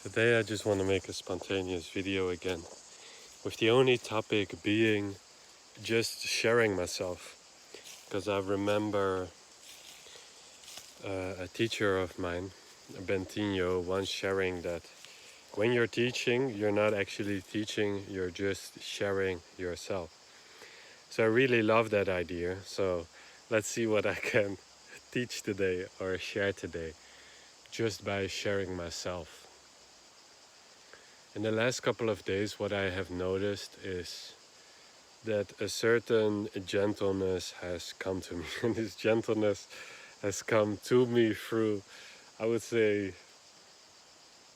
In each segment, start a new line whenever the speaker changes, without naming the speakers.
Today I just want to make a spontaneous video again, with the only topic being just sharing myself. Because I remember a teacher of mine, Bentinho, once sharing that when you're teaching, you're not actually teaching, you're just sharing yourself. So I really love that idea. So let's see what I can teach today or share today just by sharing myself. In the last couple of days, what I have noticed is that a certain gentleness has come to me. And this gentleness has come to me through, I would say,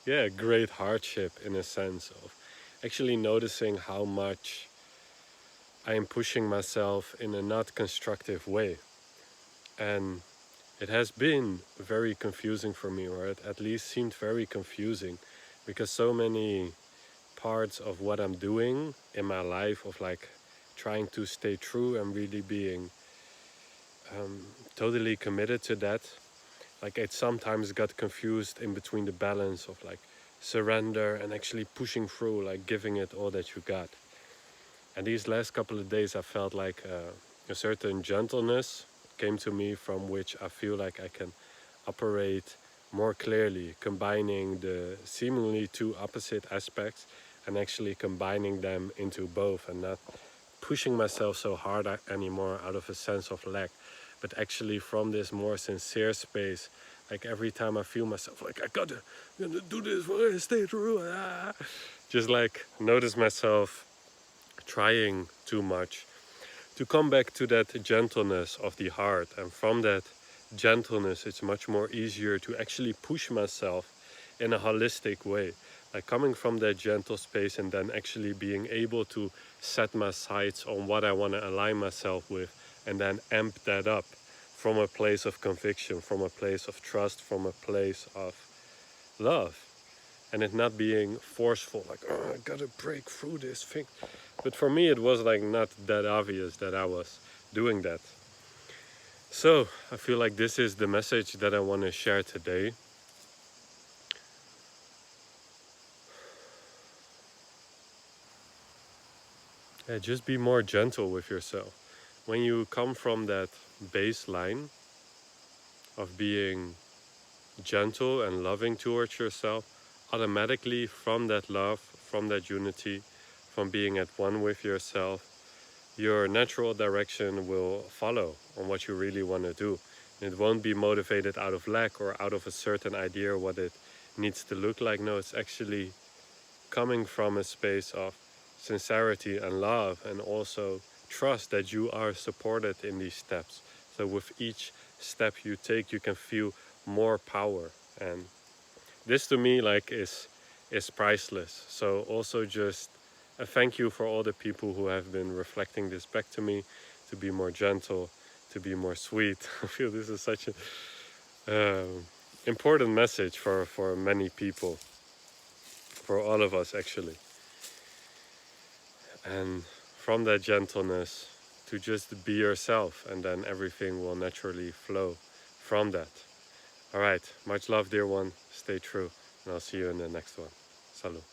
great hardship, in a sense of actually noticing how much I am pushing myself in a not constructive way. And it has been very confusing for me, or it at least seemed very confusing, because so many parts of what I'm doing in my life, of like trying to stay true and really being totally committed to that, like it sometimes got confused in between the balance of like surrender and actually pushing through, like giving it all that you got. And these last couple of days I felt like a certain gentleness came to me, from which I feel like I can operate more clearly, combining the seemingly two opposite aspects and actually combining them into both, and not pushing myself so hard anymore out of a sense of lack, but actually from this more sincere space. Like every time I feel myself like I gotta do this, I gotta stay true, just like notice myself trying too much, to come back to that gentleness of the heart. And from that gentleness, it's much more easier to actually push myself in a holistic way, like coming from that gentle space and then actually being able to set my sights on what I want to align myself with, and then amp that up from a place of conviction, from a place of trust, from a place of love. And it not being forceful, like, oh, I gotta break through this thing. But for me, it was like not that obvious that I was doing that. So I feel like this is the message that I want to share today. Yeah, just be more gentle with yourself. When you come from that baseline of being gentle and loving towards yourself, automatically from that love, from that unity, from being at one with yourself, your natural direction will follow on what you really want to do. It won't be motivated out of lack or out of a certain idea what it needs to look like. No, it's actually coming from a space of sincerity and love, and also trust that you are supported in these steps. So with each step you take, you can feel more power. And this to me is priceless. So also just a thank you for all the people who have been reflecting this back to me, to be more gentle, to be more sweet. I feel this is such an important message for many people, for all of us actually. And from that gentleness, to just be yourself, and then everything will naturally flow from that. All right, much love, dear one. Stay true, and I'll see you in the next one. Salut.